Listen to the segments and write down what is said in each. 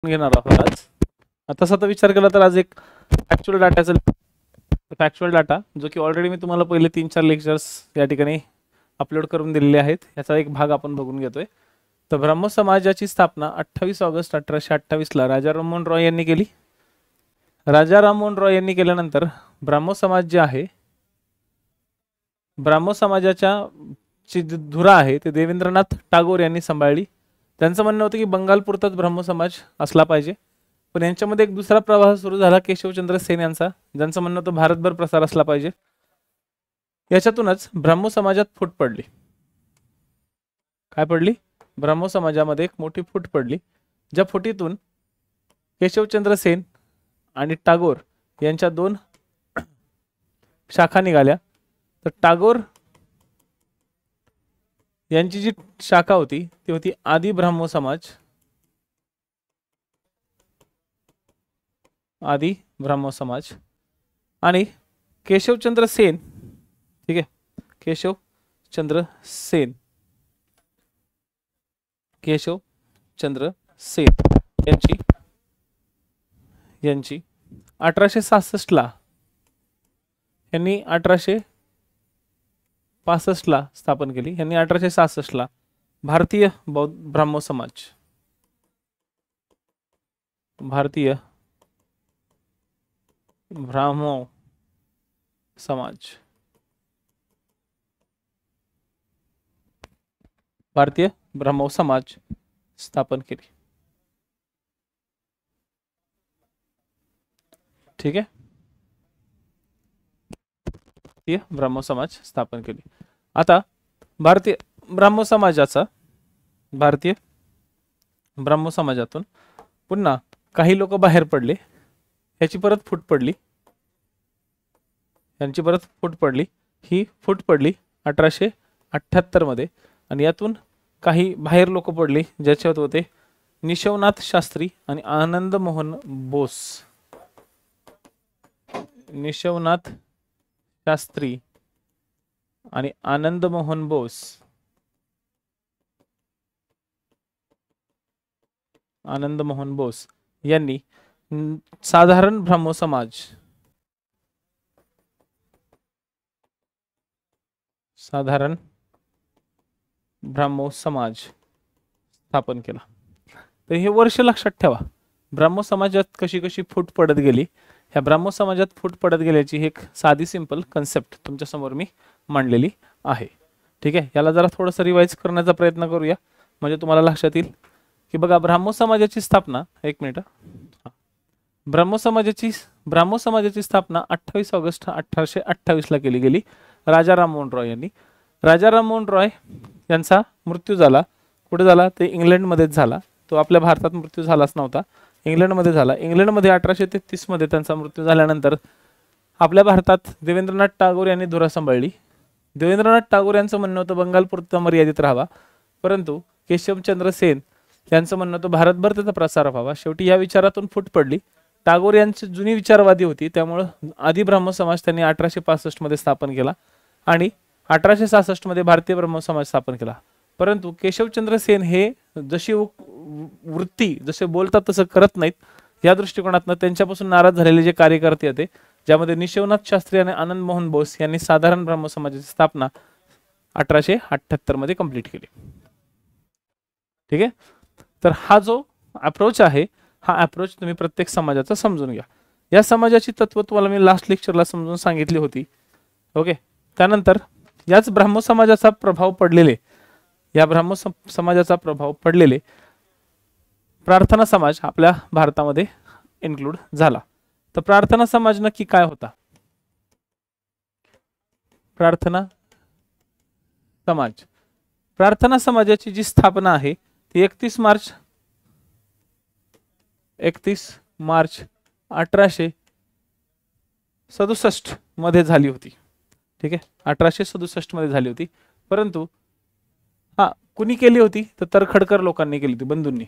घेणार आहोत आज. तसा तर विचार केला तर आज एक फॅक्च्युअल डाटा जो की ऑलरेडी मी तुम्हाला पहिले 3-4 लेक्चर्स या ठिकाणी अपलोड करून दिलेले आहेत, याचा एक भाग आपण बघून घेतोय. तर ब्रह्म समाजाची स्थापना 28 ऑगस्ट 1828 ला राजा राममोहन रॉय यांनी केली. राजा राममोहन रॉय यांनी केल्यानंतर ब्राह्मो समाज जे आहे, ब्राह्मो समाजाच्या जी धुरा आहे ते देवेंद्रनाथ टागोर यांनी सांभाळली. त्यांचं म्हणणं होतं की बंगालपुरताच ब्राह्मो समाज असला पाहिजे, पण यांच्यामध्ये एक दुसरा प्रवाह सुरू झाला केशवचंद्र सेन यांचा, ज्यांचं म्हणणं होतं भारतभर प्रसार असला पाहिजे. याच्यातूनच ब्राह्मो समाजात फूट पडली. काय पडली? ब्राह्मो समाजामध्ये एक मोठी फूट पडली, ज्या फुटीतून केशवचंद्र सेन आणि टागोर यांच्या दोन शाखा निघाल्या. तर टागोर यांची जी शाखा होती ती होती आदि ब्राह्मो समाज. आदि ब्राह्मो समाज. आणि केशवचंद्र सेन, ठीक आहे, केशवचंद्र सेन यांची 1866 ला यांनी 1865 ला स्थापन केली. यांनी 1866 ला भारतीय ब्राह्मो समाज, भारतीय ब्राह्मो समाज, भारतीय ब्राह्मो समाज स्थापन केली. ठीक आहे, भारतीय ब्राह्मो समाज स्थापन केली. आता भारतीय ब्राह्मो समाजातून पुन्हा काही लोक बाहेर पडले. याची परत फूट पडली. ही फूट पडली 1878 मध्ये. आणि यातून काही बाहेर लोक पडले, ज्याच्यात होते निशवनाथ शास्त्री आणि आनंद मोहन बोस. निशवनाथ शास्त्री आणि आनंद मोहन बोस. आनंद मोहन बोस यांनी साधारण ब्राह्मो समाज, साधारण ब्राह्मो समाज स्थापन केला. तर हे वर्ष लक्षात ठेवा. ब्राह्मो समाजात कशी कशी फूट पडत गेली, ह्या ब्राह्मो समाजात फूट पडत गेल्याची एक साधी सिंपल कन्सेप्ट तुमच्या समोर मी मांडलेली आहे. ठीक आहे, याला जरा थोडंसं रिवाइज करण्याचा प्रयत्न करूया, म्हणजे तुम्हाला लक्षात येईल की बघा, ब्राह्मो समाजाची स्थापना, एक मिनिट, ब्राह्मो समाजाची स्थापना 28 ऑगस्ट 1828 ला केली गेली राजा राममोहन रॉय यांनी. राजा राममोहन रॉय यांचा मृत्यू झाला. कुठे झाला? ते इंग्लंडमध्येच झाला. तो आपल्या भारतात मृत्यू झालाच नव्हता, इंग्लंडमध्ये झाला. इंग्लंडमध्ये 1833 मध्ये त्यांचा मृत्यू झाल्यानंतर आपल्या भारतात देवेंद्रनाथ टागोर यांनी धुरा सांभाळली. देवेंद्रनाथ टागोर यांचं म्हणणं होतं बंगालपुरता मर्यादित राहावा, परंतु केशवचंद्र सेन यांचं म्हणणं होतं भारतभर त्याचा प्रसार व्हावा. शेवटी या विचारातून फूट पडली. टागोर यांची जुनी विचारवादी होती, त्यामुळे आदि ब्राह्मो समाज त्यांनी 1865 मध्ये स्थापन केला आणि 1866 मध्ये भारतीय ब्राह्मो समाज स्थापन केला. परंतु केशवचंद्र सेन हे जशी वृत्ती, जसे बोलतात तसं करत नाहीत, या दृष्टिकोनातून त्यांच्यापासून नाराज झालेले जे कार्यकर्ते होते, ज्यामध्ये निशवनाथ शास्त्री आणि आनंद मोहन बोस यांनी साधारण ब्राह्मो समाजाची स्थापना 1878 मध्ये कंप्लीट केली. ठीक आहे, तर हा जो अप्रोच आहे, हा अप्रोच तुम्ही प्रत्येक समाजाचा समजून घ्या. या समाजाची तत्व तुम्हाला मी लास्ट लेक्चरला समजून सांगितली होती. ओके, त्यानंतर याच ब्राह्मो समाजाचा प्रभाव पडलेले, प्रार्थना समाज आपल्या भारतामध्ये इन्क्लूड झाला. तर प्रार्थना समाज नक्की काय होता? प्रार्थना समाजाची जी स्थापना आहे ती 31 मार्च 1867 मध्ये झाली होती. ठीक आहे, 1867 मध्ये झाली होती. परंतु कुणी केली होती? तर तरखडकर लोकांनी केली होती, बंधूंनी.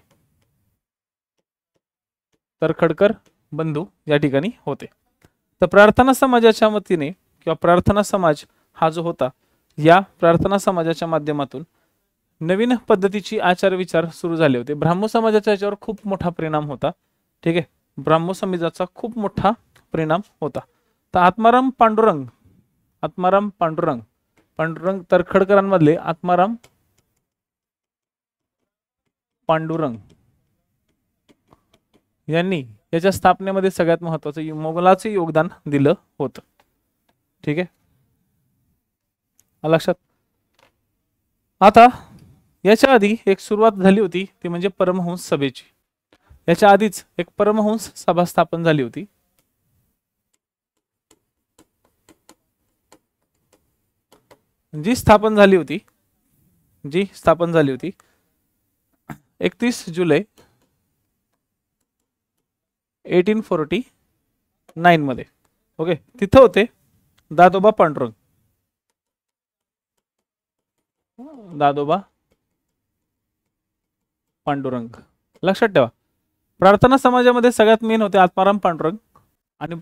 तरखडकर बंधू या ठिकाणी होते. तर प्रार्थना समाजाच्या वतीने किंवा प्रार्थना समाज हा जो होता, या प्रार्थना समाजाच्या माध्यमातून नवीन पद्धतीची आचार विचार सुरू झाले होते. ब्राह्मो समाजाच्या याच्यावर खूप मोठा परिणाम होता. ठीक आहे, ब्राह्मो समाजाचा खूप मोठा परिणाम होता. तर आत्माराम पांडुरंग तर्खडकरांमधले आत्माराम पांडुरंग यांनी याच्या स्थापनेमध्ये सगळ्यात महत्वाचं मोगलाचं योगदान दिलं होतं. ठीक आहे, लक्षात. आता याच्या आधी एक सुरुवात झाली होती ती म्हणजे परमहंस सभेची. याच्या आधीच एक परमहंस सभा स्थापन झाली होती. जी स्थापन झाली होती 31 जुलै 1849 मध्ये. ओके, तिथं होते दादोबा पांडुरंग. लक्षात ठेवा, प्रार्थना समाजामध्ये सगळ्यात मेन होते आत्माराम पांडुरंग आणि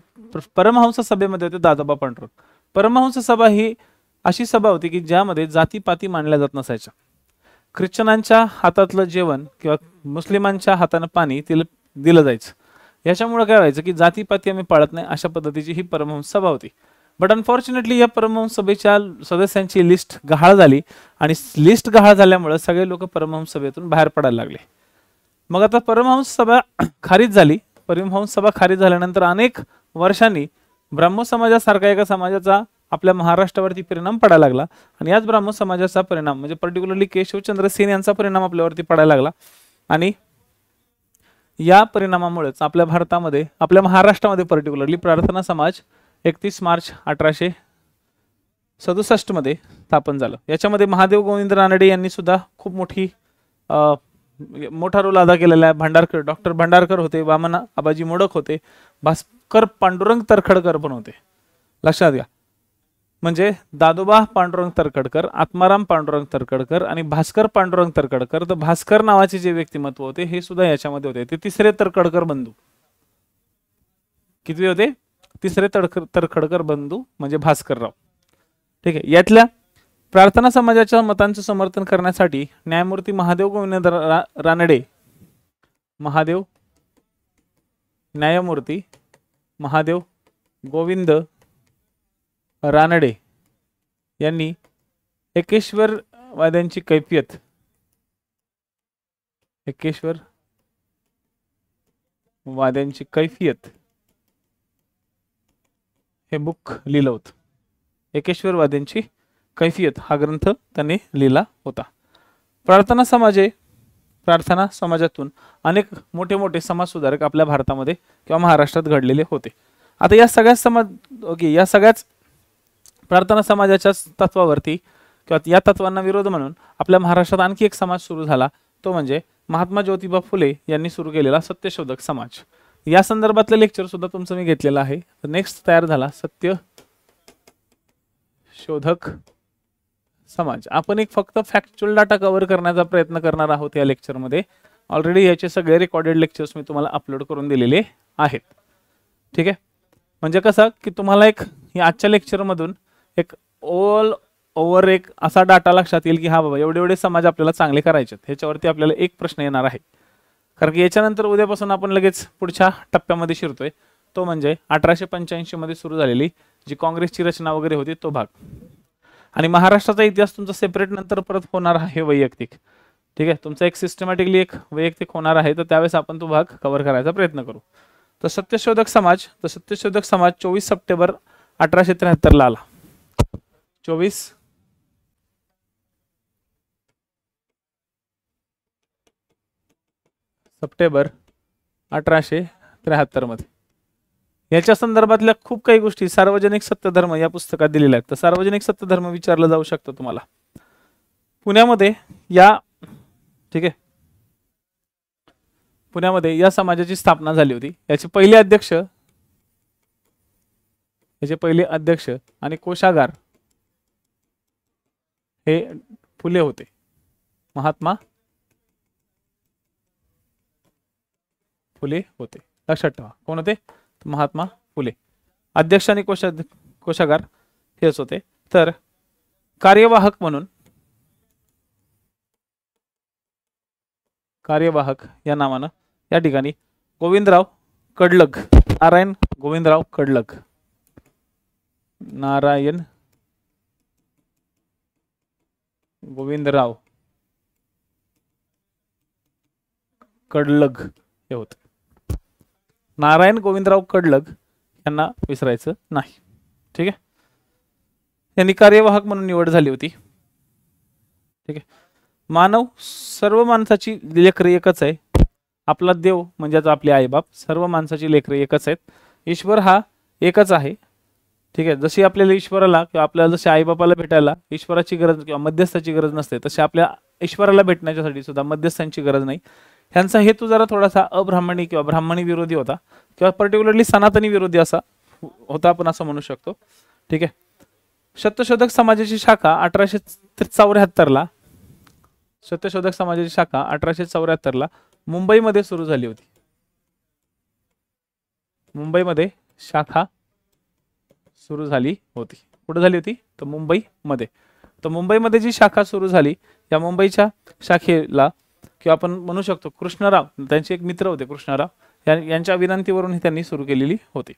परमहंस सभेमध्ये होते दादोबा पांडुरंग. परमहंस सभा ही अशी सभा होती की ज्यामध्ये जातीपाती मानल्या जात नसायच्या. ख्रिश्चनांच्या हातातलं जेवण किंवा मुस्लिमांच्या हातानं पाणी तिला दिलं जायचं. याच्यामुळे काय व्हायचं की जातीपाती आम्ही पाळत नाही अशा पद्धतीची ही परमहंस सभा होती. बट अनफॉर्च्युनेटली या परमहंस सभेच्या सदस्यांची लिस्ट गहाळ झाली आणि लिस्ट गहाळ झाल्यामुळे सगळे लोक परमहंस सभेतून बाहेर पडायला लागले. मग आता परमहंस सभा खारिज झाली. परमहंस सभा खारिज झाल्यानंतर अनेक वर्षांनी ब्राह्मो समाजासारखा एका समाजाचा आपल्या महाराष्ट्रावरती परिणाम पडायला लागला आणि याच ब्राह्मो समाजाचा परिणाम म्हणजे पर्टिक्युलरली केशवचंद्र सेन यांचा परिणाम आपल्यावरती पडायला लागला. आणि या परिणामामुळेच आपल्या भारतामध्ये, आपल्या महाराष्ट्रामध्ये पर्टिक्युलरली प्रार्थना समाज 31 मार्च 1867 मध्ये स्थापन झालं. याच्यामध्ये महादेव गोविंद रानडे यांनी सुद्धा खूप मोठा रोल अदा केलेला आहे. डॉक्टर भंडारकर होते, वामन आबाजी मोडक होते, भास्कर पांडुरंग तर्खडकर पण होते. लक्षात घ्या, म्हणजे दादोबा पांडुरंग तर्खडकर, आत्माराम पांडुरंग तर्खडकर आणि भास्कर पांडुरंग तर्खडकर. तर भास्कर नावाचे जे व्यक्तिमत्व होते हे सुद्धा याच्यामध्ये होते. ते तिसरे तर्खडकर बंधू. किती होते? तिसरे तर्खडकर बंधू म्हणजे भास्करराव. ठीक आहे, यातल्या प्रार्थना समाजाच्या मतांचं समर्थन करण्यासाठी न्यायमूर्ती महादेव गोविंद रानडे, न्यायमूर्ती महादेव गोविंद रानडे यांनी एकेश्वरवाद्यांची कैफियत हे बुक लिहिलं होतं. एकेश्वरवाद्यांची कैफियत हा ग्रंथ त्यांनी लिहिला होता. प्रार्थना समाजातून अनेक मोठे मोठे समाजसुधारक आपल्या भारतामध्ये किंवा महाराष्ट्रात घडलेले होते. आता या सगळ्याच प्रार्थना समाजाच्या तत्वावरती किंवा या तत्वांना विरोध म्हणून आपल्या महाराष्ट्रात आणखी एक समाज सुरू झाला. तो म्हणजे महात्मा ज्योतिबा फुले यांनी सुरू केलेला सत्यशोधक समाज. या संदर्भातलं लेक्चर सुद्धा तुमचं मी घेतलेलं आहे. नेक्स्ट तयार झाला सत्यशोधक समाज. आपण एक फक्त फॅक्च्युअल डाटा कव्हर करण्याचा प्रयत्न करणार आहोत या लेक्चरमध्ये. ऑलरेडी याचे सगळे रेकॉर्डेड लेक्चर्स मी तुम्हाला अपलोड करून दिलेले आहेत. ठीक आहे, म्हणजे कसं की तुम्हाला एक आजच्या लेक्चरमधून एक ऑल ओव्हर एक असा डाटा लक्षात येईल की हा बाबा एवढे एवढे समाज आपल्याला चांगले करायचे. ह्याच्यावरती आपल्याला एक प्रश्न येणार आहे, कारण की याच्यानंतर उद्यापासून आपण लगेच पुढच्या टप्प्यामध्ये शिरतोय. तो म्हणजे 1885 मध्ये सुरू झालेली जी काँग्रेसची रचना वगैरे होती तो भाग. आणि महाराष्ट्राचा इतिहास तुमचा सेपरेट नंतर परत होणार आहे वैयक्तिक. ठीक आहे, तुमचा एक सिस्टमॅटिकली एक वैयक्तिक होणार आहे. तर त्यावेळेस आपण तो भाग कव्हर करायचा प्रयत्न करू. तर सत्यशोधक समाज 24 सप्टेंबर 1873 ला आला. 24 सप्टेंबर 1873 मध्ये. याच्या संदर्भातल्या खूप काही गोष्टी सार्वजनिक सत्यधर्म या पुस्तकात दिलेल्या आहेत. तर सार्वजनिक सत्यधर्म विचारलं जाऊ शकतं तुम्हाला. पुण्यामध्ये या समाजाची स्थापना झाली होती. याचे पहिले अध्यक्ष आणि कोषागार हे फुले होते. महात्मा फुले होते. लक्षात ठेवा, कोण होते? महात्मा फुले. अध्यक्ष आणि कोषागार हेच होते. तर कार्यवाहक म्हणून कार्यवाहक या नावानं या ठिकाणी गोविंदराव कडलग, नारायण गोविंदराव कडलग, नारायण गोविंदराव कडलग हे होते. नारायण गोविंदराव कडलग यांना विसरायचं नाही. ठीक आहे, यांनी कार्यवाहक म्हणून निवड झाली होती. ठीक आहे, मानव सर्व माणसाची लेकरे एकच आहे. आपला देव म्हणजेच आपले आईबाप सर्व माणसाची लेकरे एकच आहेत. ईश्वर हा एकच आहे. ठीक आहे, जशी आपल्याला ईश्वराला किंवा आपल्याला जसे आईबापाला भेटायला ईश्वराची गरज किंवा मध्यस्थाची गरज नसते, तसे आपल्या ईश्वराला भेटण्यासाठी सुद्धा मध्यस्थांची गरज नाही. ह्यांचा हेतू जरा थोडासा अब्राह्मणी किंवा ब्राह्मणी विरोधी होता किंवा पर्टिक्युलरली सनातनी विरोधी असा होता, आपण असं म्हणू शकतो. ठीक आहे, सत्यशोधक समाजाची शाखा 1874ला सत्यशोधक समाजाची शाखा 1874ला मुंबईमध्ये सुरू झाली होती. मुंबईमध्ये शाखा सुरू झाली होती. कुठे झाली होती? तर मुंबईमध्ये. तर मुंबईमध्ये जी शाखा सुरू झाली, या मुंबईच्या शाखेला किंवा आपण म्हणू शकतो कृष्णराव, त्यांचे एक मित्र होते कृष्णराव, यांच्या विनंतीवरून त्यांनी सुरू केलेली होती.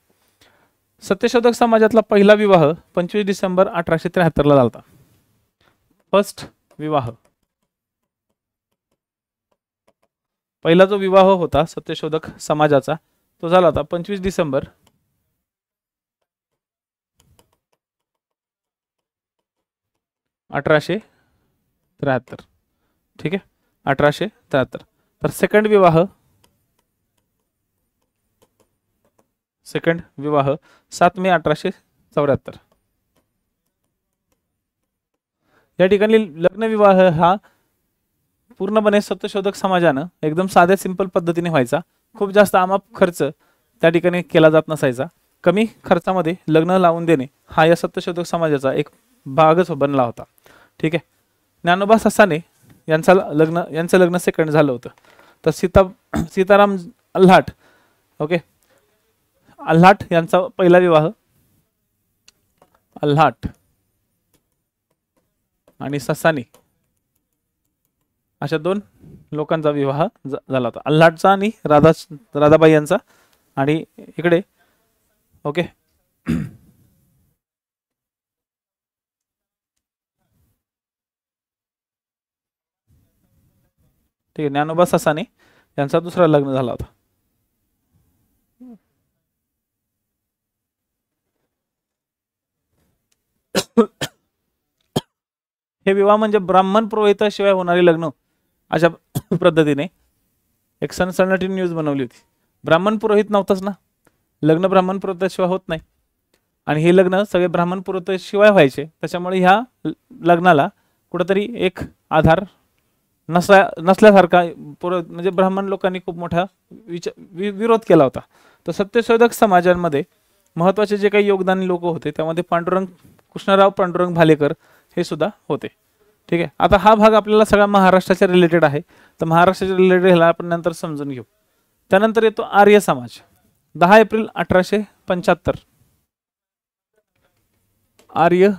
सत्यशोधक समाजातला पहिला विवाह 25 डिसेंबर 1873ला झाला. फर्स्ट विवाह, पहिला जो विवाह होता सत्यशोधक समाजाचा तो झाला होता 25 डिसेंबर 1873. ठीक आहे, 1873. तर सेकंड विवाह 7 मे 1874. या ठिकाणी लग्न विवाह हा पूर्णपणे सत्यशोधक समाजानं एकदम साध्या सिंपल पद्धतीने व्हायचा. खूप जास्त आमाप खर्च त्या ठिकाणी केला जात नसायचा. कमी खर्चामध्ये लग्न लावून देणे हा या सत्यशोधक समाजाचा एक भागच बनला होता. ठीक आहे, ज्ञानोबा ससाने यांचं लग्न सेकंड झालं होतं. तर सीताराम अल्हाट, ओके, अल्हाट यांचा पहिला विवाह, अल्हाट आणि ससानी अशा दोन लोकांचा विवाह झाला होता. अल्हाटचा आणि राधाबाई यांचा. आणि इकडे ओके ठीक आहे, ज्ञानोबा ससाने यांचा दुसरा लग्न झाला होता. हे विवाह म्हणजे ब्राह्मण पुरोहिताशिवाय होणारे लग्न अशा पद्धतीने एक सनसनाटी न्यूज बनवली होती. ब्राह्मण पुरोहित नव्हताच ना, लग्न ब्राह्मण पुरोहिताशिवाय होत नाही आणि हे लग्न सगळे ब्राह्मण पुरोहिताशिवाय व्हायचे. त्याच्यामुळे ह्या लग्नाला कुठेतरी एक आधार नसल्यासारखा म्हणजे ब्राह्मण लोकांनी खूप मोठा विरोध केला होता. तर सत्यशोधक समाजांमध्ये महत्त्वाचे जे काही योगदानी लोक होते त्यामध्ये कृष्णराव पांडुरंग भालेकर हे सुद्धा होते. ठीक आहे, आता हा भाग आपल्याला सगळा महाराष्ट्राच्या रिलेटेड आहे. तर महाराष्ट्राच्या रिलेटेड ह्याला आपण नंतर समजून घेऊ. त्यानंतर येतो आर्य समाज. 10 एप्रिल 1875 आर्य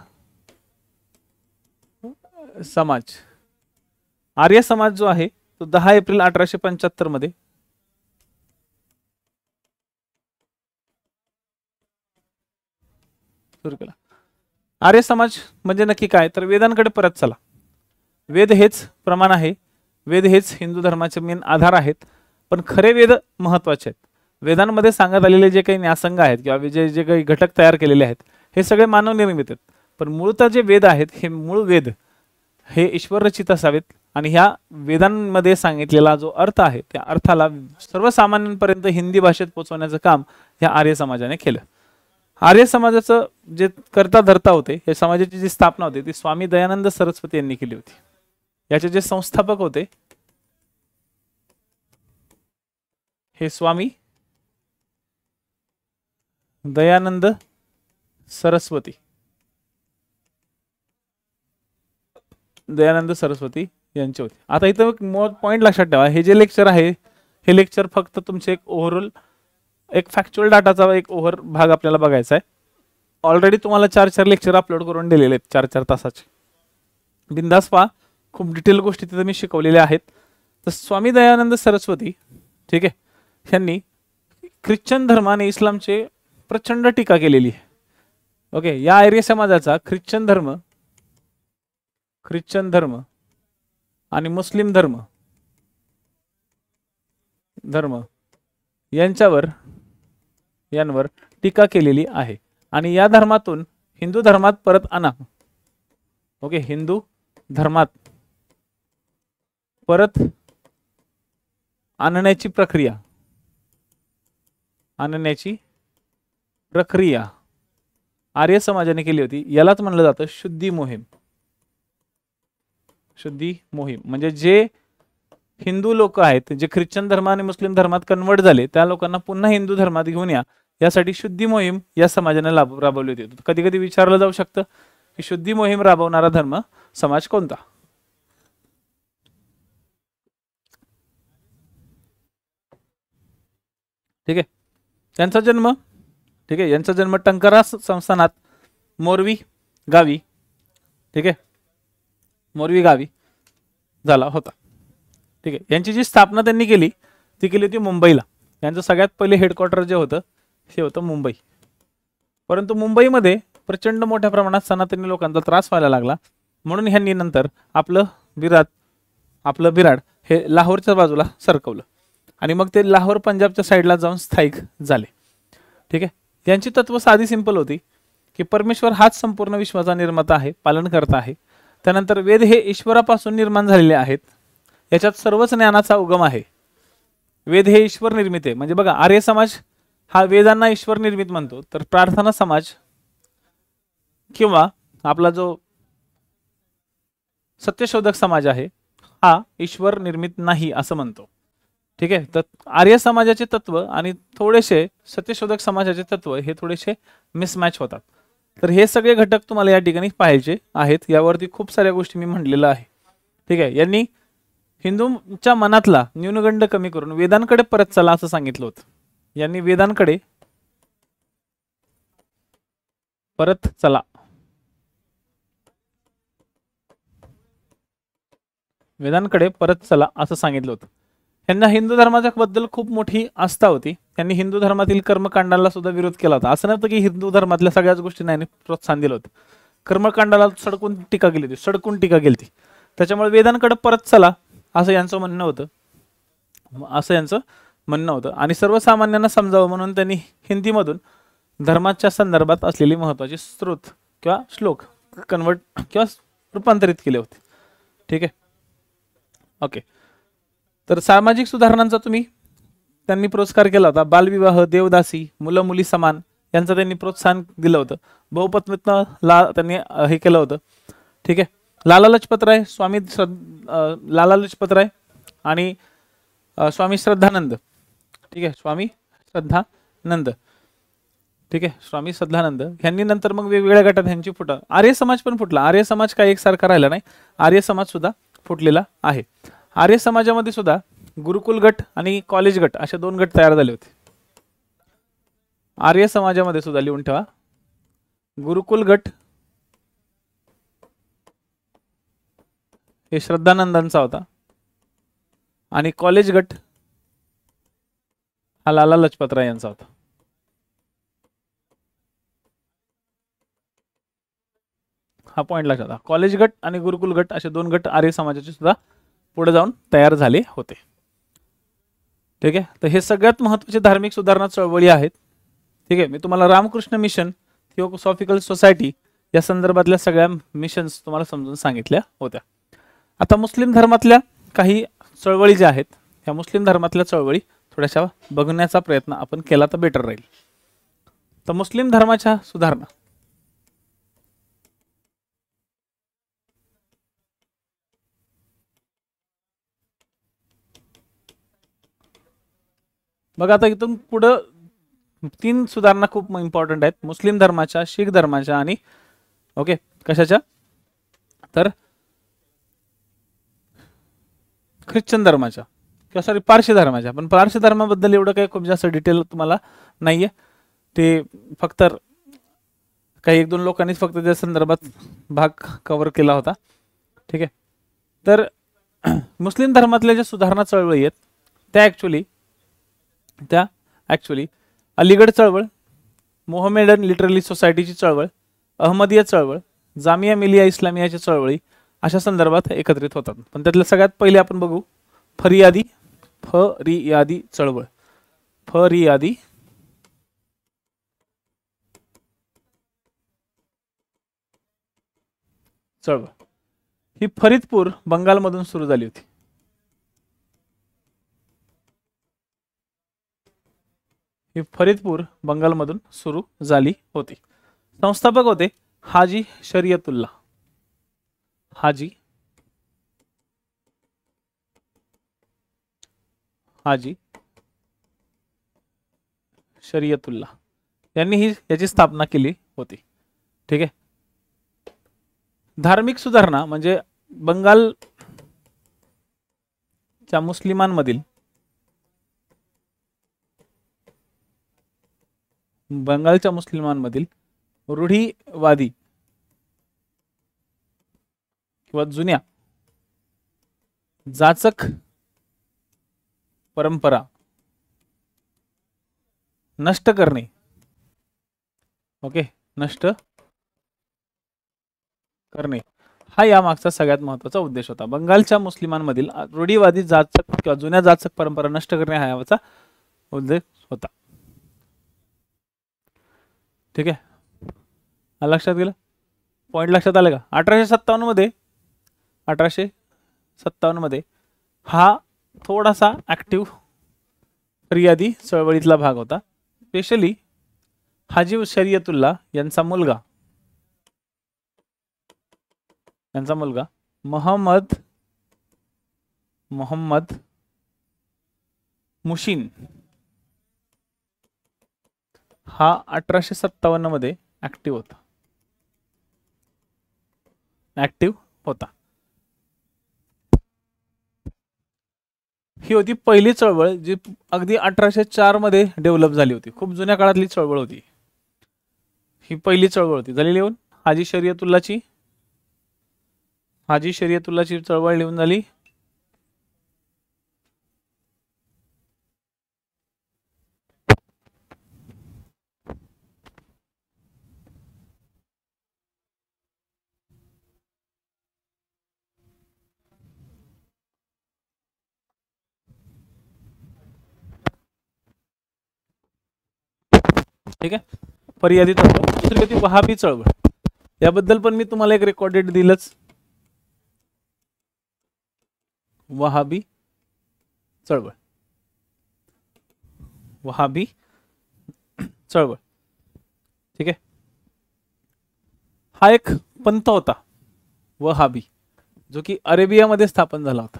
समाज. आर्य समाज जो आहे तो 10 एप्रिल 1875 मध्ये सुरू केला. आर्य समाज म्हणजे नक्की काय? तर वेदांकडे परत चला. वेद हेच प्रमाण आहे, वेद हेच हिंदू धर्माचे मेन आधार आहेत. पण खरे वेद महत्वाचे आहेत. वेदांमध्ये सांगत आलेले जे काही न्यासंग आहेत किंवा जे काही घटक तयार केलेले आहेत हे सगळे मानव निर्मित आहेत. पण मूळतः जे वेद आहेत हे मूळ वेद हे ईश्वर रचित असावेत. आणि ह्या वेदांमध्ये सांगितलेला जो अर्थ आहे त्या अर्थाला सर्वसामान्यांपर्यंत हिंदी भाषेत पोहोचवण्याचं काम या आर्य समाजाने केलं. आर्य समाजाचं जे करता धरता होते, या समाजाची जी स्थापना होती ती स्वामी दयानंद सरस्वती यांनी केली होती. याचे जे संस्थापक होते हे स्वामी दयानंद सरस्वती यांचे होते. आता इथं पॉइंट लक्षात ठेवा, हे जे लेक्चर आहे हे लेक्चर फक्त तुमचे एक ओव्हरऑल एक फॅक्च्युअल डाटाचा एक ओव्हर भाग आपल्याला बघायचा आहे. ऑलरेडी तुम्हाला 4 लेक्चर अपलोड करून दिलेले आहेत 4 तासाचे. बिंदास पहा, खूप डिटेल गोष्टी तिथे मी शिकवलेल्या आहेत. तर स्वामी दयानंद सरस्वती, ठीक आहे, यांनी ख्रिश्चन धर्म आणि इस्लामचे प्रचंड टीका केलेली आहे. ओके, या आर्य समाजाचा ख्रिश्चन धर्म आणि मुस्लिम धर्म यांवर टीका केलेली आहे आणि या धर्मातून हिंदू धर्मात परत आणा. ओके, हिंदू धर्मात परत आणण्याची प्रक्रिया आर्य समाजाने केली होती. यालाच म्हणलं जातं शुद्धी मोहीम. म्हणजे जे हिंदू लोक आहेत, जे ख्रिश्चन धर्म आणि मुस्लिम धर्मात कन्वर्ट झाले, त्या लोकांना पुन्हा हिंदू धर्मात घेऊन यासाठी शुद्धी मोहीम या समाजाने राबवली होती. कधी कधी विचारलं जाऊ शकतं की शुद्धी मोहीम राबवणारा धर्म समाज कोणता. ठीक आहे, यांचा जन्म टंकारा संस्थानात मोरवी गावी, ठीक आहे, मोरवी गावी झाला होता. ठीक आहे, यांची जी स्थापना त्यांनी केली ती केली होती मुंबईला. यांचं सगळ्यात पहिले हेडक्वार्टर जे होतं हे होतं मुंबई. परंतु मुंबईमध्ये प्रचंड मोठ्या प्रमाणात सनातनी लोकांचा त्रास व्हायला लागला, म्हणून ह्यांनी नंतर आपलं बिराड हे लाहोरच्या बाजूला सरकवलं आणि मग ते लाहोर पंजाबच्या साईडला जाऊन स्थायिक झाले. ठीक आहे, यांची तत्व साधी सिंपल होती की परमेश्वर हाच संपूर्ण विश्वाचा निर्माता आहे, पालनकर्ता आहे. त्यानंतर वेद हे ईश्वरापासून निर्माण झालेले आहेत, याच्यात सर्वच ज्ञानाचा उगम आहे. वेद हे ईश्वर निर्मित आहे. म्हणजे बघा, आर्य समाज हा वेदांना ईश्वर निर्मित म्हणतो, तर प्रार्थना समाज किंवा आपला जो सत्यशोधक समाज आहे हा ईश्वर निर्मित नाही असं म्हणतो. ठीक आहे, तर आर्य समाजाचे तत्व आणि थोडेसे सत्यशोधक समाजाचे तत्व हे थोडेसे मिसमॅच होतात. तर हे सगळे घटक तुम्हाला या ठिकाणी पाहायचे आहेत. यावरती खूप साऱ्या गोष्टी मी म्हणलेल्या आहे. ठीक आहे, यांनी हिंदूंच्या मनातला न्यूनगंड कमी करून वेदांकडे परत चला असं सांगितलं होतं. यांनी वेदांकडे परत चला असं सांगितलं होतं. यांना हिंदू धर्माच्या बद्दल खूप मोठी आस्था होती. त्यांनी हिंदू धर्मातील कर्मकांडाला सुद्धा विरोध केला होता. असं नव्हतं की हिंदू धर्मातल्या सगळ्याच गोष्टींना यांनी प्रोत्साहन दिलं होतं. कर्मकांडाला सडकून टीका केली होती. त्याच्यामुळे वेदांकडे परत चला असं यांचं म्हणणं होतं. आणि सर्वसामान्यांना समजावं म्हणून त्यांनी हिंदीमधून धर्माच्या संदर्भात असलेली महत्वाचे स्रोत किंवा श्लोक रूपांतरित केले होते. ठीक आहे, ओके. तर सामाजिक सुधारणांचा त्यांनी पुरस्कार केला होता. बालविवाह, देवदासी, मुलं मुली समान यांचं त्यांनी प्रोत्साहन दिलं होतं. बहुपत्नीत्वाला त्यांनी हे केलं होतं. ठीक आहे, लाला लजपत राय आणि स्वामी श्रद्धानंद. ठीक आहे, स्वामी श्रद्धानंद यांनी नंतर मग वेगवेगळ्या गटात ह्यांची फुटा. आर्य समाज पण फुटला. आर्य समाज काही एकसारखा राहिला नाही. आर्य समाज सुद्धा फुटलेला आहे. आर्य समाजामध्ये सुद्धा गुरुकुल गट आणि कॉलेज गट असे 2 गट तयार झाले होते. आर्य समाजामध्ये सुद्धा लिहून ठेवा, गुरुकुल गट हे श्रद्धानंदांचा होता आणि कॉलेज गट हा लाला लजपत राय यांचा होता. हा पॉइंट लक्षात घ्या. कॉलेज गट आणि गुरुकुल गट असे 2 गट आर्य समाजाचे सुद्धा पुढे जाऊन तयार झाले होते. ठीक आहे, तर हे सगळ्यात महत्त्वाचे धार्मिक सुधारणा चळवळी आहेत. ठीक आहे, मी तुम्हाला रामकृष्ण मिशन, थिओसॉफिकल सोसायटी या संदर्भातल्या सगळ्या मिशन्स तुम्हाला समजून सांगितल्या होत्या. आता मुस्लिम धर्मातल्या काही चळवळी ज्या आहेत, ह्या मुस्लिम धर्मातल्या चळवळी थोड्याशा बघण्याचा प्रयत्न आपण केला तर बेटर राहील. तर मुस्लिम धर्माच्या सुधारणा, बघा आता इथून पुढं 3 सुधारणा खूप इम्पॉर्टंट आहेत. मुस्लिम धर्माच्या, शीख धर्माच्या आणि ओके कशाच्या, तर ख्रिश्चन धर्माच्या किंवा सॉरी पारशी धर्माच्या. पण पारशी धर्माबद्दल एवढं काही खूप जास्त डिटेल तुम्हाला नाहीये. ते फक्त काही 1-2 लोकांनीच फक्त त्या संदर्भात भाग कव्हर केला होता. ठीक आहे, तर मुस्लिम धर्मातल्या ज्या सुधारणा चळवळी आहेत त्या ऍक्च्युली अलीगड चळवळ, मोहमेडन लिटरली सोसायटीची चळवळ, अहमदिया चळवळ, जामिया मिलिया इस्लामियाच्या चळवळी अशा संदर्भात एकत्रित होतात. पण त्यातल्या सगळ्यात पहिले आपण बघू फरियादी चळवळ. फरियादी चळवळ ही फरीदपूर बंगालमधून सुरू झाली होती. ही फरीदपूर बंगालमधून सुरू झाली होती. संस्थापक होते हाजी शरीयतुल्ला. हाजी शरीयतुल्ला यांनी याची स्थापना केली होती. ठीक आहे. धार्मिक सुधारणा म्हणजे बंगालच्या मुस्लिमांमधील रूढीवादी किंवा जुन्या जाचक परंपरा नष्ट करणे. ओके, नष्ट करणे हा यामागचा सगळ्यात महत्त्वाचा उद्देश होता. बंगालच्या मुस्लिमांमधील रूढीवादी जाचक किंवा जुन्या जाचक परंपरा नष्ट करणे हा याचा उद्देश होता. ठीक आहे, लक्षात गेलं, पॉइंट लक्षात आलं का? 1857 मध्ये हा थोडासा ऍक्टिव्ह फरियादी चळवळीतला भाग होता. स्पेशली हाजी शरीयतुल्ला यांचा मुलगा मोहम्मद मुशीन हा 1857 मध्ये ऍक्टिव्ह होता. ही होती पहिली चळवळ जी अगदी 1804 मध्ये डेव्हलप झाली होती. खूप जुन्या काळातली चळवळ होती ही. पहिली चळवळ होती. झाली लिहून हाजी शरीयतुल्लाची चळवळ लिहून झाली. ठीक आहे, फरियादी चळवळ. दुसरी होती वहाबी चळवळ. याबद्दल पण मी तुम्हाला एक रेकॉर्डेड दिलंच. वहाबी चळवळ ठीक आहे. हा एक पंथ होता वहाबी, जो की अरेबियामध्ये स्थापन झाला होता.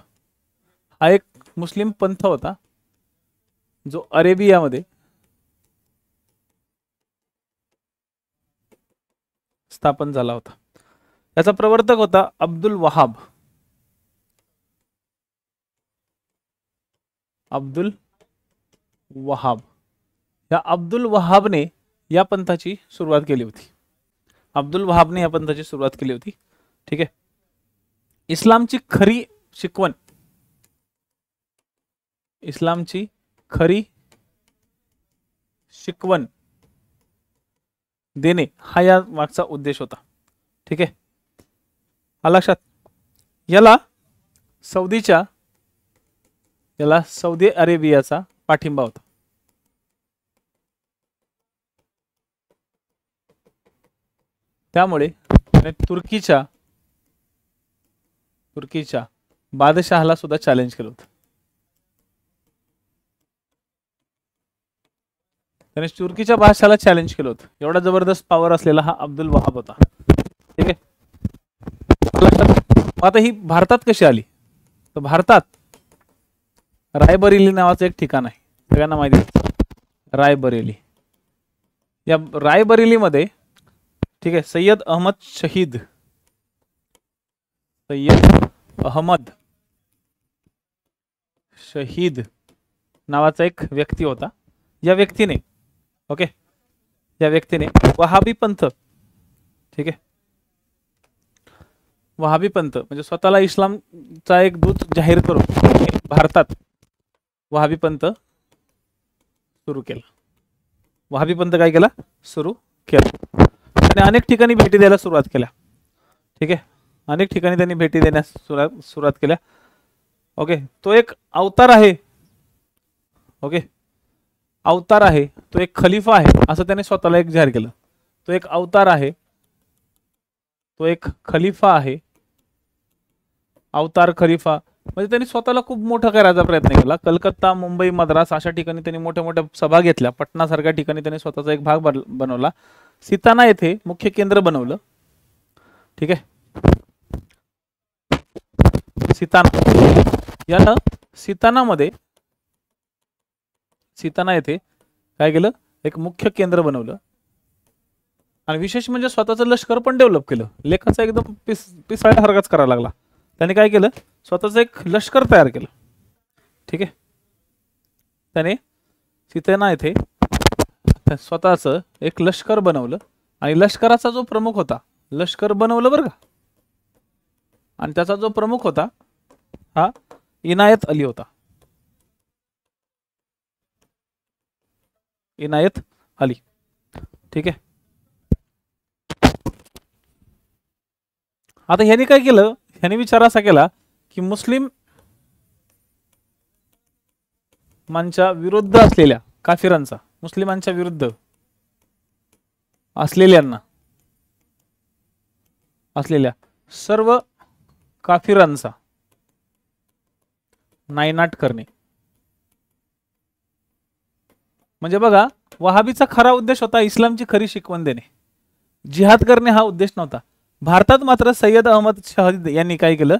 हा एक मुस्लिम पंथ होता जो अरेबियामध्ये स्थापन झाला होता. याचा प्रवर्तक होता अब्दुल वहाब. या अब्दुल वहाबने या पंथाची सुरुवात केली होती. ठीक आहे. इस्लामची खरी शिकवण देणे हा या मागचा उद्देश होता. ठीक आहे, लक्षात. याला सौदी अरेबियाचा पाठिंबा होता. त्यामुळे तुर्कीच्या बादशहाला सुद्धा चॅलेंज केलं होतं. त्याने तुर्कीच्या बादशहाला चॅलेंज केलं होतं. एवढा जबरदस्त पॉवर असलेला हा अब्दुल वहाब होता. ठीक आहे. आता ही भारतात कशी आली? तर भारतात रायबरेली नावाचं एक ठिकाण आहे, सगळ्यांना माहिती आहे. रायबरेली. या रायबरेलीमध्ये ठीक आहे सय्यद अहमद शहीद नावाचा एक व्यक्ती होता. या व्यक्तीने वहाबी पंथ ठीक आहे वहाबी पंथ म्हणजे स्वतःला इस्लामचा एक दूत जाहीर करून भारतात वहाबी पंथ सुरू केला. वहाबी पंथ काय केला? सुरू केला. त्याने अनेक ठिकाणी भेटी द्यायला सुरुवात केल्या. ठीक आहे, अनेक ठिकाणी त्यांनी भेटी देण्यास सुरुवात केल्या. ओके, तो एक अवतार आहे. ओके, अवतार आहे, तो एक खलिफा आहे असं त्याने स्वतःला एक जाहीर केलं. तो एक अवतार आहे, तो एक खलिफा आहे. अवतार खलिफा म्हणजे त्यांनी स्वतःला खूप मोठं करायचा प्रयत्न केला. कलकत्ता, मुंबई, मद्रास अशा ठिकाणी त्यांनी मोठ्या मोठ्या सभा घेतल्या. पटना सारख्या ठिकाणी त्यांनी स्वतःचा एक भाग बनवला. सिताना येथे मुख्य केंद्र बनवलं. ठीक आहे, सिताना यानं सिताना येथे काय केलं? एक मुख्य केंद्र बनवलं आणि विशेष म्हणजे स्वतःचं लष्कर पण डेव्हलप केलं. लेखाचा एकदम पिसाळ्यासारखाच करायला लागला. त्याने काय केलं? स्वतःचं एक लष्कर तयार केलं. ठीक आहे, त्याने सिताना येथे स्वतःचं एक लष्कर बनवलं आणि लष्कराचा जो प्रमुख होता, लष्कर बनवलं बरं का, आणि त्याचा जो प्रमुख होता हा इनायत अली होता. इनायत अली. ठीक आहे, आता ह्यांनी काय केलं? ह्यांनी विचार असा केला की मुस्लिम मांच्या विरुद्ध असलेल्या काफिरांचा, मुस्लिमांच्या विरुद्ध असलेल्या सर्व काफिरांचा नायनाट करणे. म्हणजे बघा, वहाबीचा खरा उद्देश होता इस्लामची खरी शिकवण देणे, जिहाद करणे हा उद्देश नव्हता. भारतात मात्र सय्यद अहमद शहाद यांनी काय केलं?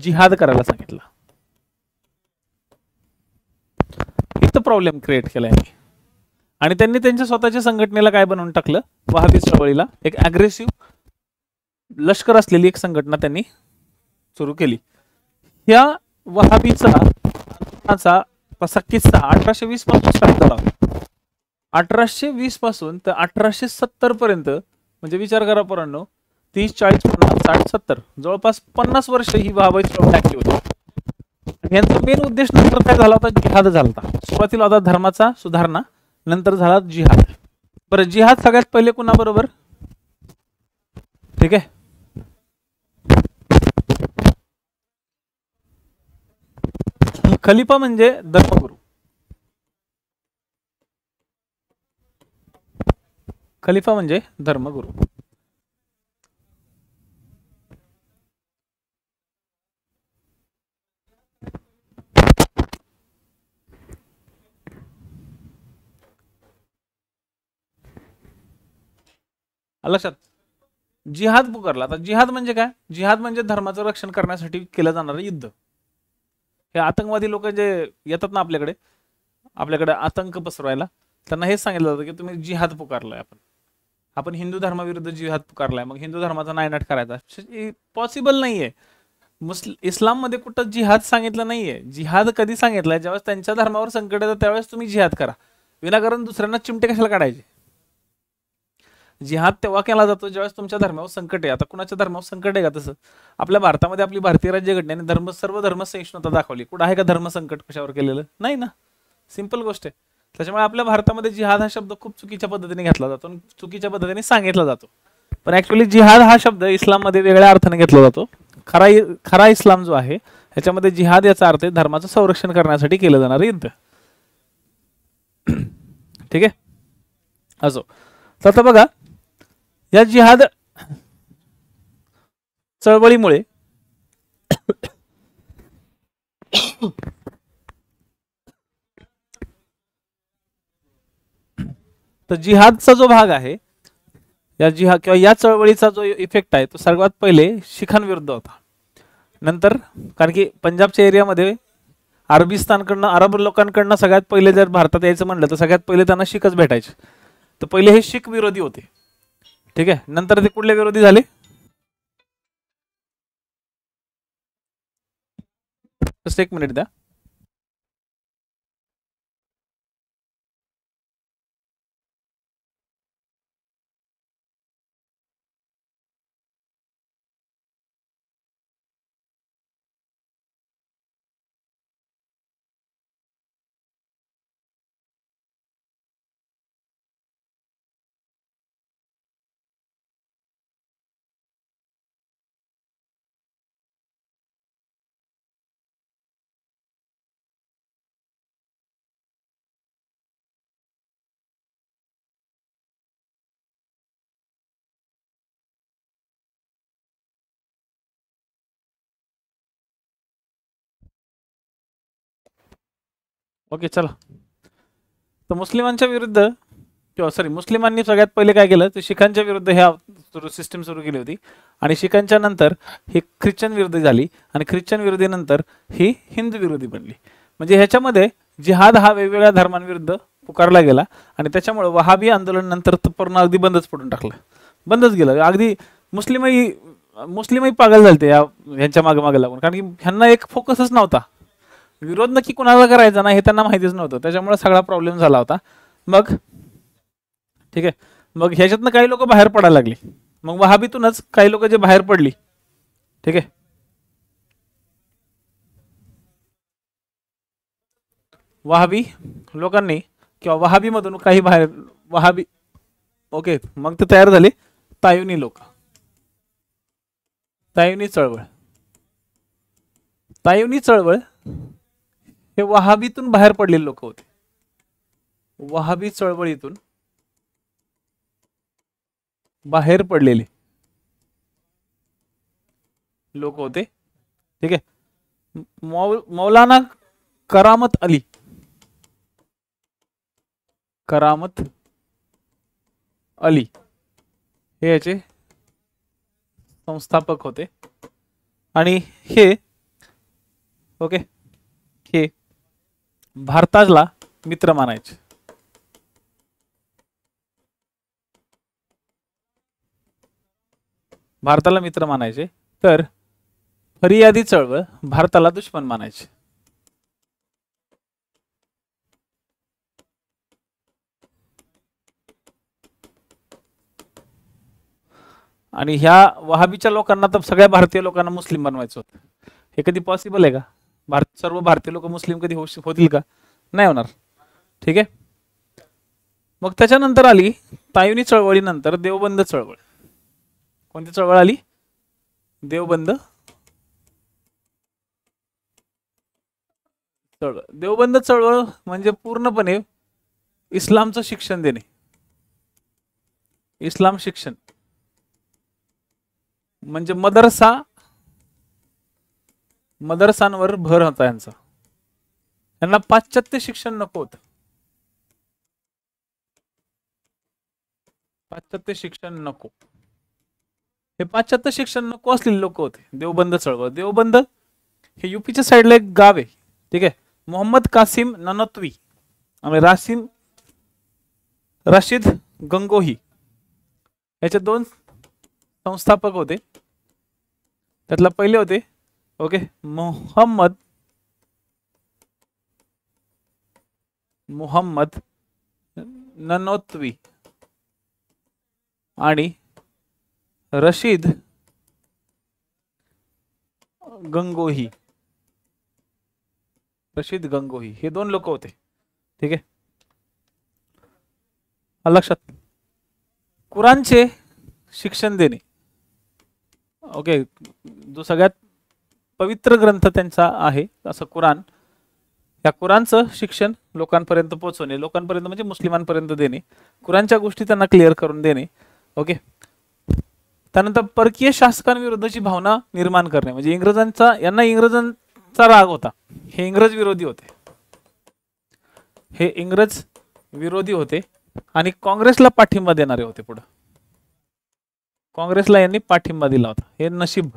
जिहाद करायला सांगितलं. इथं प्रॉब्लेम क्रिएट केला आणि त्यांनी त्यांच्या स्वतःच्या संघटनेला काय बनवून टाकलं? वहाबी चळवळीला एक अग्रेसिव्ह लष्कर असलेली एक संघटना त्यांनी सुरू केली. या वहाबीचा तसा किस्सा 1820 पासून स्टार्ट झाला. 1820 पासून तर 1870 पर्यंत, म्हणजे विचार करा पोरांनो, 30, 40, 50, 60, 70 जवळपास 50 वर्ष ही वहाबी चळवळ ऍक्टिव्ह होती. यांचा मेन उद्देश नंतर काय झाला होता? जिहाद झाला होता. सुरुवातीला होता धर्माचा सुधारणा, नंतर झाला जिहाद. बरं, जिहाद सगळ्यात पहिले कुणाबरोबर? ठीक आहे, खलिफा म्हणजे धर्मगुरू. खलिफा म्हणजे धर्मगुरू. लक्षात, जिहाद पुकारला. आता जिहाद म्हणजे काय? जिहाद म्हणजे धर्माचं रक्षण करण्यासाठी केलं जाणारं युद्ध. हे आतंकवादी लोक जे येतात ना आपल्याकडे आतंक पसरवायला, त्यांना हेच सांगितलं जातं की तुम्ही जिहाद पुकारलाय, आपण हिंदू धर्माविरुद्ध जिहाद पुकारलाय, मग हिंदू धर्माचा नायनाट करायचा. पॉसिबल नाहीये. इस्लाम मध्ये कुठं जिहाद सांगितलं नाहीये. जिहाद कधी सांगितलंय? ज्यावेळेस त्यांच्या धर्मावर संकट येतं त्यावेळेस तुम्ही जिहाद करा, विनाकारण दुसऱ्यांना चिमटे कशाला काढायचे. जिहाद तेव्हा केला जातो ज्यावेळेस तुमच्या धर्मावर संकट आहे. आता कुणाच्या धर्मावर संकट आहे का? तसं आपल्या भारतामध्ये आपली भारतीय राज्यघटनेने सर्व धर्म सहिष्णुता दाखवली. कुठं आहे का धर्म संकट कशावर केलेलं? नाही ना. सिंपल गोष्ट आहे. त्याच्यामुळे आपल्या भारतामध्ये जिहाद हा शब्द खूप चुकीच्या पद्धतीने घेतला जातो, चुकीच्या पद्धतीने सांगितला जातो. पण ऍक्च्युअली जिहाद हा शब्द इस्लाममध्ये वेगळ्या अर्थाने घेतला जातो. खरा इस्लाम जो आहे ह्याच्यामध्ये जिहाद याचा अर्थ धर्माचं संरक्षण करण्यासाठी केलं जाणारं युद्ध. ठीक आहे, असो. तर आता बघा, या जिहाद चळवळीमुळे तर जिहादचा जो भाग आहे, या जिहाद किंवा या चळवळीचा जो इफेक्ट आहे तो सर्वात पहिले शिखांविरुद्ध होता. नंतर, कारण की पंजाबच्या एरियामध्ये अरबिस्तानकडनं, अरब लोकांकडनं सगळ्यात पहिले जर भारतात यायचं म्हणलं तर सगळ्यात पहिले त्यांना शिखच भेटायचे. तर पहिले हे शीख विरोधी होते. ठीक आहे, नंतर ते कुठले विरोधी झाले? एक मिनिट द्या. ओके चला. तर मुस्लिमांच्या विरुद्ध किंवा सॉरी मुस्लिमांनी सगळ्यात पहिले काय केलं तर शिखांच्या विरुद्ध ह्या सिस्टीम सुरू केली होती आणि शिखांच्या नंतर ही ख्रिश्चन विरोधी झाली आणि ख्रिश्चन विरोधी नंतर ही हिंदू विरोधी बनली. म्हणजे ह्याच्यामध्ये जिहाद हा वेगवेगळ्या धर्मांविरुद्ध पुकारला गेला आणि त्याच्यामुळे वहाबी आंदोलन नंतर पूर्ण अगदी बंदच पडून टाकलं, बंदच गेलं. अगदी मुस्लिमही पागल झालते ह्यांच्या मागे लागून, कारण की ह्यांना एक फोकसच नव्हता. विरोध नक्की कुणाला करायचा ना हे त्यांना माहितीच नव्हतं, त्याच्यामुळे सगळा प्रॉब्लेम झाला होता. मग ठीक आहे, मग ह्याच्यातनं काही लोक बाहेर पडायला लागली. मग वहाबीतूनच काही लोक जे बाहेर पडली, ठीक आहे, वहाबी लोकांनी किंवा वहाबी मधून काही बाहेर वहाबी ओके, मग ते तयार झाले तायुनी लोक, तायुनी चळवळ. तायुनी चळवळ हे वहाबीतून बाहेर पडलेले लोक होते, वहाबी चळवळीतून बाहेर पडलेले लोक होते. ठीक आहे, मौलाना करामत अली, करामत अली हे याचे संस्थापक होते आणि हे ओके हे भारताला मित्र मानायचे. भारताला मित्र मानायचे तर फरियादी चळवळ भारताला दुश्मन मानायचे. आणि ह्या वहाबीच्या लोकांना तर सगळ्या भारतीय लोकांना मुस्लिम बनवायचं होतं. हे कधी पॉसिबल आहे का? सर्व भारतीय लोक मुस्लिम कधी होतील का? नाही होणार. ठीक आहे, मग त्याच्यानंतर आली तायुनी चळवळीनंतर देवबंद चळवळ. कोणती चळवळ आली? देवबंद चळवळ. देवबंद चळवळ म्हणजे पूर्णपणे इस्लामचं शिक्षण देणे, इस्लाम शिक्षण म्हणजे मदरसांवर भर होता यांचा. यांना पाश्चात्य शिक्षण नको होतं, पाश्चात्य शिक्षण नको. हे पाश्चात्य शिक्षण नको असलेले लोक होते देवबंद चळवळ. देवबंद हे यूपीच्या साईडला एक गाव आहे. ठीक आहे, मोहम्मद कासिम ननोत्वी आणि राशिद गंगोही याचे दोन संस्थापक होते. त्यातला पहिले होते ओके मोहम्मद ननोत्वी आणि रशीद गंगोही. रशीद गंगोही हे दोन लोक होते. ठीक आहे, लक्षात. कुराणचे शिक्षण देणे ओके, जो सगळ्यात पवित्र ग्रंथ त्यांचा आहे असं कुराण, या कुराणचं शिक्षण लोकांपर्यंत पोहोचवणे, लोकांपर्यंत म्हणजे मुस्लिमांपर्यंत देणे, कुराणच्या गोष्टी त्यांना क्लिअर करून देणे. ओके, त्यानंतर परकीय शासकांविरुद्धची भावना निर्माण करणे, म्हणजे यांना इंग्रजांचा राग होता. हे इंग्रज विरोधी होते, हे इंग्रज विरोधी होते आणि काँग्रेसला पाठिंबा देणारे होते. पुढे काँग्रेसला यांनी पाठिंबा दिला होता. हे नशीब,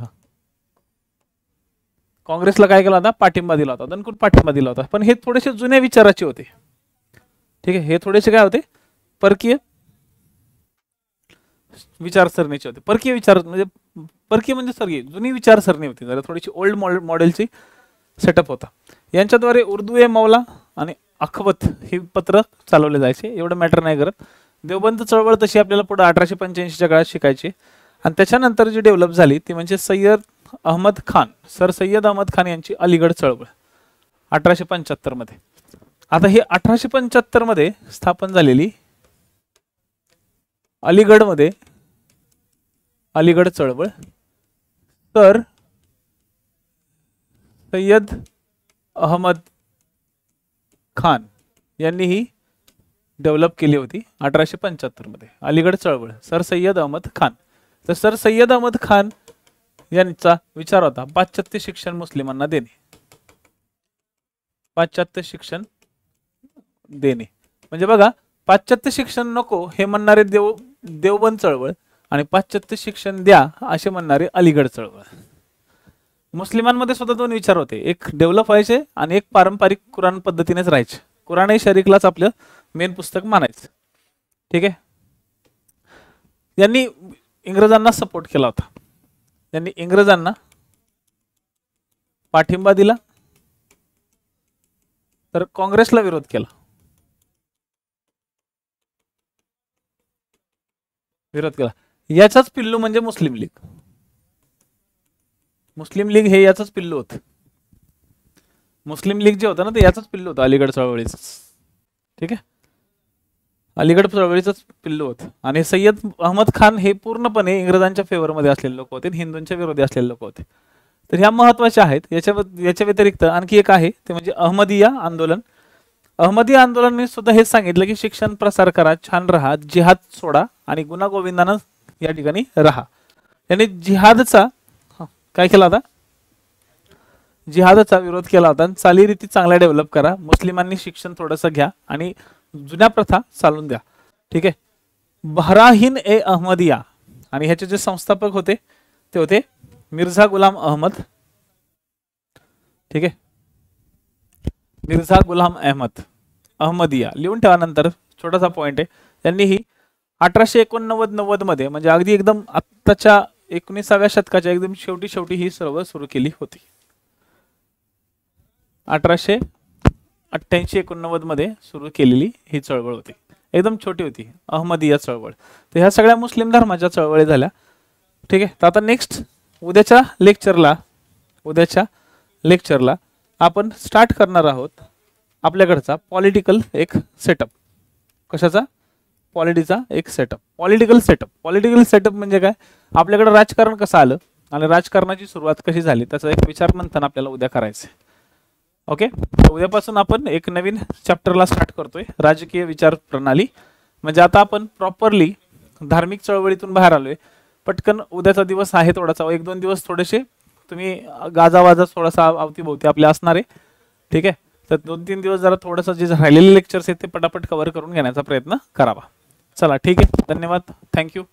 काँग्रेसला काय केला होता? पाठिंबा दिला होता, दणकून पाठिंबा दिला होता. पण हे थोडेसे जुन्या विचाराचे होते. ठीक आहे, हे थोडेसे काय होते? परकीय विचारसरणीचे होते. परकीय म्हणजे सगळी जुनी विचारसरणी होती, जरा थोडीशी ओल्ड मॉडेलची सेटअप होता. यांच्याद्वारे उर्दू ए मौला आणि अखवत ही पत्र चालवले जायचे. एवढं मॅटर नाही करत. देवबंद चळवळ तशी आपल्याला पुढे 1885च्या काळात शिकायची आणि त्याच्यानंतर जी डेव्हलप झाली ती म्हणजे सर सय्यद अहमद खान यांची अलीगड चळवळ 1875 मध्ये. आता हे 1875 मध्ये स्थापन झालेली अलीगडमध्ये अलीगड चळवळ तर सय्यद अहमद खान यांनी ही डेव्हलप केली होती 1875 मध्ये. अलीगड चळवळ सर सय्यद अहमद खान. तर सर सय्यद अहमद खान यांचा विचार होता पाश्चात्य शिक्षण मुस्लिमांना देणे, पाश्चात्य शिक्षण देणे. म्हणजे बघा, पाश्चात्य शिक्षण नको हे म्हणणारे देवबंद चळवळ आणि पाश्चात्य शिक्षण द्या असे म्हणणारे अलीगड चळवळ. मुस्लिमांमध्ये सुद्धा दोन विचार होते, एक डेव्हलप व्हायचे आणि एक पारंपरिक कुराण पद्धतीनेच राहायचे. कुराण शरीकलाच आपलं मेन पुस्तक मानायचं. ठीक आहे. यांनी इंग्रजांना सपोर्ट केला होता, त्यांनी इंग्रजांना पाठिंबा दिला तर काँग्रेसला विरोध केला. याचाच पिल्लू म्हणजे मुस्लिम लीग. मुस्लिम लीग हे याचाच पिल्लू होतं. मुस्लिम लीग जे होतं ना ते याचाच पिल्लू होतं, अलीगड चळवळीच. ठीक आहे, अलीगड चळवळीचंच पिल्लू होतं. आणि सय्यद अहमद खान हे पूर्णपणे इंग्रजांच्या फेवरमध्ये असलेले लोक होते, हिंदूंच्या विरोधी असलेले लोक होते. तर ह्या महत्वाच्या आहेत. याच्या व्यतिरिक्त आणखी एक आहे ते म्हणजे अहमदिया आंदोलन. अहमदी आंदोलनाने सुद्धा हेच सांगितलं की शिक्षण प्रसार करा, छान राहा, जिहाद सोडा आणि गुण्यागोविंदानं या ठिकाणी राहा. यांनी जिहादचा काय केला होता, जिहादचा विरोध केला होता. चालीरीती चांगल्या डेव्हलप करा, मुस्लिमांनी शिक्षण थोडंसं घ्या आणि जुन्या प्रथा चालून द्या. ठीक आहे. बहराहीन ए अहमदिया आणि ह्याचे जे संस्थापक होते ते होते मिर्झा गुलाम अहमद. ठीक आहे, मिर्झा गुलाम अहमद अहमदिया लिहून ठेवा. नंतर छोटासा पॉइंट आहे, त्यांनी ही 1889 मध्ये म्हणजे अगदी एकदम आत्ताच्या 19व्या शतकाच्या एकदम शेवटी ही चळवळ सुरू केली होती. 1888-89 मध्ये सुरू केलेली ही चळवळ होती, एकदम छोटी होती अहमदिया चळवळ. तर ह्या सगळ्या मुस्लिम धर्माच्या चळवळी झाल्या. ठीक आहे. तर आता नेक्स्ट उद्याच्या लेक्चरला आपण स्टार्ट करणार आहोत आपल्याकडचा पॉलिटिकल एक सेटअप. कशाचा? पॉलिटीचा एक सेटअप. पॉलिटिकल सेटअप म्हणजे काय, आपल्याकडे राजकारण कसं आलं आणि राजकारणाची सुरुवात कशी झाली त्याचा एक विचार मंथन आपल्याला उद्या करायचं. ओके. उद्यापासून आपण एक नवीन चॅप्टरला स्टार्ट करतोय, राजकीय विचार प्रणाली. म्हणजे आता आपण प्रॉपरली धार्मिक चळवळीतून बाहेर आलोय. पटकन उद्याचा दिवस आहे थोडासा, 1-2 दिवस थोडेसे तुम्ही गाजावाजा थोडासा अवतीभोवती आपले असणार आहे. ठीक आहे. तर 2-3 दिवस जरा थोडंसं जे राहिलेले लेक्चर्स आहेत ते पटापट कव्हर करून घेण्याचा प्रयत्न करावा. चला ठीक आहे, धन्यवाद, थँक्यू.